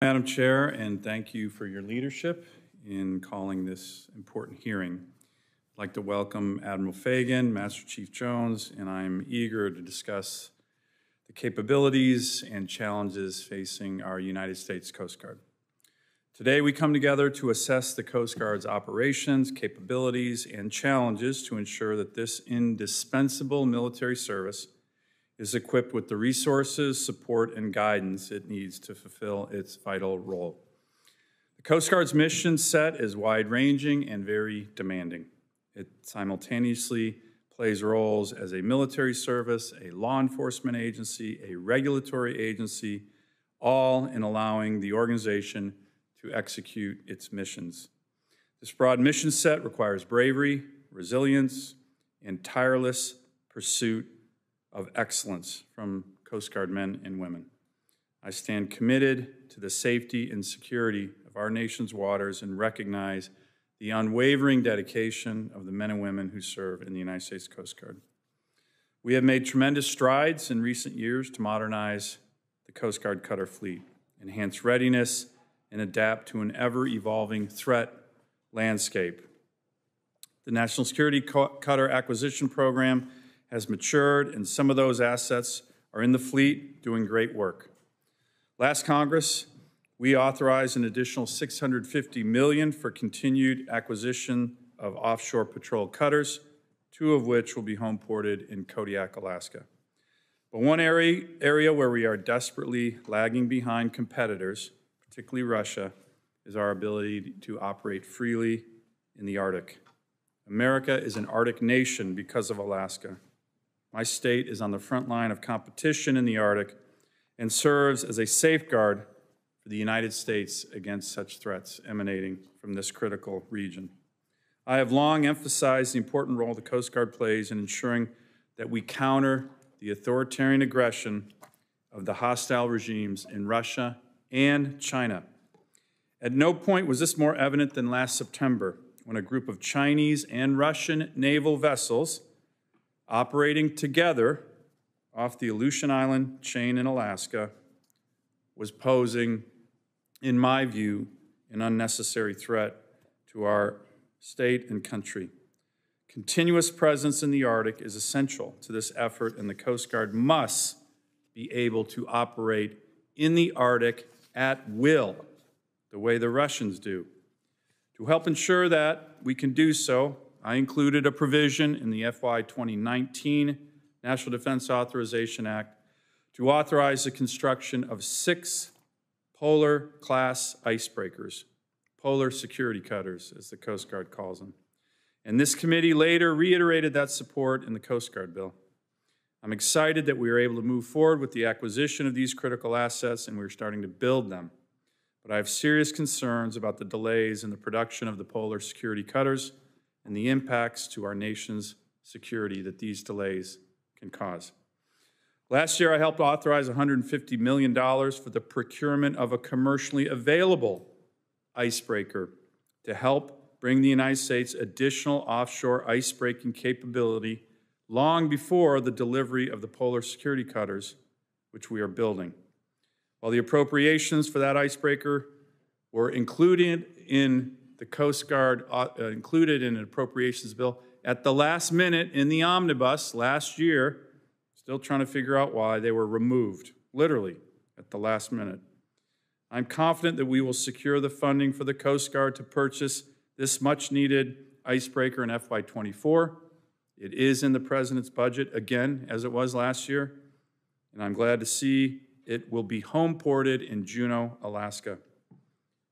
Madam Chair, and thank you for your leadership in calling this important hearing. I'd like to welcome Admiral Fagan, Master Chief Jones, and I'm eager to discuss the capabilities and challenges facing our United States Coast Guard. Today, we come together to assess the Coast Guard's operations, capabilities, and challenges to ensure that this indispensable military service is equipped with the resources, support, and guidance it needs to fulfill its vital role. The Coast Guard's mission set is wide-ranging and very demanding. It simultaneously plays roles as a military service, a law enforcement agency, a regulatory agency, all in allowing the organization to execute its missions. This broad mission set requires bravery, resilience, and tireless pursuit of excellence from Coast Guard men and women. I stand committed to the safety and security of our nation's waters and recognize the unwavering dedication of the men and women who serve in the United States Coast Guard. We have made tremendous strides in recent years to modernize the Coast Guard cutter fleet, enhance readiness, and adapt to an ever-evolving threat landscape. The National Security Cutter Acquisition Program has matured, and some of those assets are in the fleet doing great work. Last Congress, we authorized an additional $650 million for continued acquisition of offshore patrol cutters, 2 of which will be home ported in Kodiak, Alaska. But one area where we are desperately lagging behind competitors, particularly Russia, is our ability to operate freely in the Arctic. America is an Arctic nation because of Alaska. My state is on the front line of competition in the Arctic and serves as a safeguard for the United States against such threats emanating from this critical region. I have long emphasized the important role the Coast Guard plays in ensuring that we counter the authoritarian aggression of the hostile regimes in Russia and China. At no point was this more evident than last September, when a group of Chinese and Russian naval vessels operating together off the Aleutian Island chain in Alaska was posing, in my view, an unnecessary threat to our state and country. Continuous presence in the Arctic is essential to this effort, and the Coast Guard must be able to operate in the Arctic at will, the way the Russians do. To help ensure that we can do so, I included a provision in the FY 2019 National Defense Authorization Act to authorize the construction of 6 polar-class icebreakers, polar security cutters, as the Coast Guard calls them. And this committee later reiterated that support in the Coast Guard bill. I'm excited that we were able to move forward with the acquisition of these critical assets, and we're starting to build them. But I have serious concerns about the delays in the production of the polar security cutters and the impacts to our nation's security that these delays can cause. Last year, I helped authorize $150 million for the procurement of a commercially available icebreaker to help bring the United States additional offshore icebreaking capability long before the delivery of the polar security cutters, which we are building. While the appropriations for that icebreaker were included in the Coast Guard, included in an appropriations bill at the last minute in the omnibus last year, still trying to figure out why, they were removed, literally, at the last minute. I'm confident that we will secure the funding for the Coast Guard to purchase this much-needed icebreaker in FY 24. It is in the President's budget, again, as it was last year, and I'm glad to see it will be home ported in Juneau, Alaska.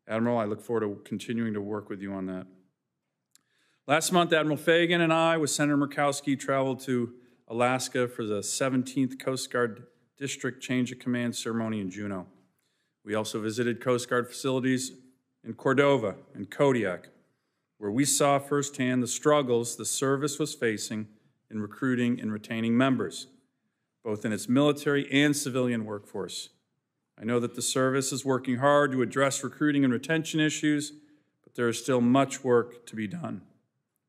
Admiral, I look forward to continuing to work with you on that. Last month, Admiral Fagan and I, with Senator Murkowski, traveled to Alaska for the 17th Coast Guard District Change of Command ceremony in Juneau. We also visited Coast Guard facilities in Cordova and Kodiak, where we saw firsthand the struggles the service was facing in recruiting and retaining members, both in its military and civilian workforce. I know that the service is working hard to address recruiting and retention issues, but there is still much work to be done.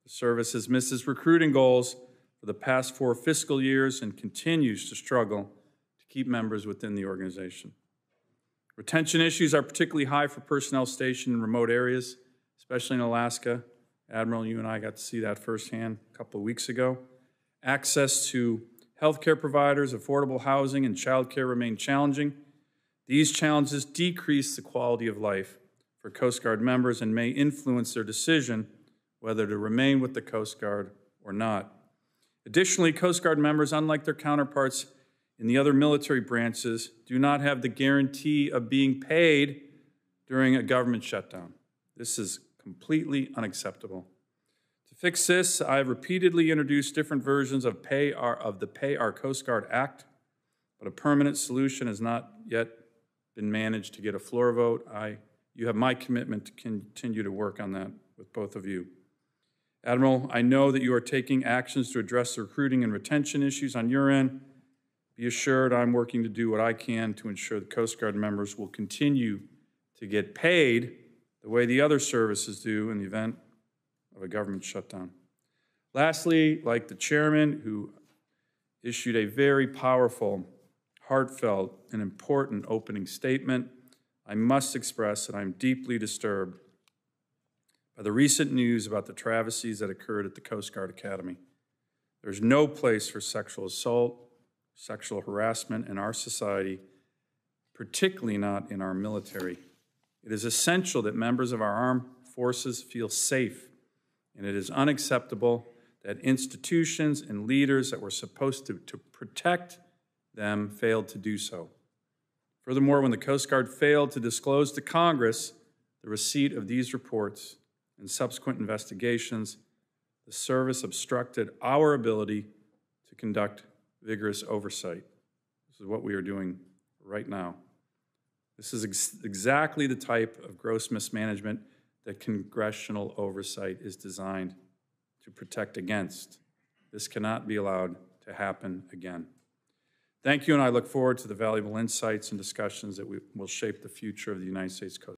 The service has missed its recruiting goals for the past 4 fiscal years and continues to struggle to keep members within the organization. Retention issues are particularly high for personnel stationed in remote areas, especially in Alaska. Admiral, you and I got to see that firsthand a couple of weeks ago. Access to healthcare providers, affordable housing, and childcare remain challenging. These challenges decrease the quality of life for Coast Guard members and may influence their decision whether to remain with the Coast Guard or not. Additionally, Coast Guard members, unlike their counterparts in the other military branches, do not have the guarantee of being paid during a government shutdown. This is completely unacceptable. To fix this, I have repeatedly introduced different versions of the Pay Our Coast Guard Act, but a permanent solution has not yet been managed to get a floor vote. You have my commitment to continue to work on that with both of you. Admiral, I know that you are taking actions to address the recruiting and retention issues on your end. Be assured I'm working to do what I can to ensure the Coast Guard members will continue to get paid the way the other services do in the event of a government shutdown. Lastly, like the chairman who issued a very powerful, heartfelt, and important opening statement, I must express that I'm deeply disturbed by the recent news about the travesties that occurred at the Coast Guard Academy. There's no place for sexual assault, sexual harassment in our society, particularly not in our military. It is essential that members of our armed forces feel safe, and it is unacceptable that institutions and leaders that were supposed to protect them failed to do so. Furthermore, when the Coast Guard failed to disclose to Congress the receipt of these reports and subsequent investigations, the service obstructed our ability to conduct vigorous oversight. This is what we are doing right now. This is exactly the type of gross mismanagement that congressional oversight is designed to protect against. This cannot be allowed to happen again. Thank you, and I look forward to the valuable insights and discussions that will shape the future of the United States Coast Guard.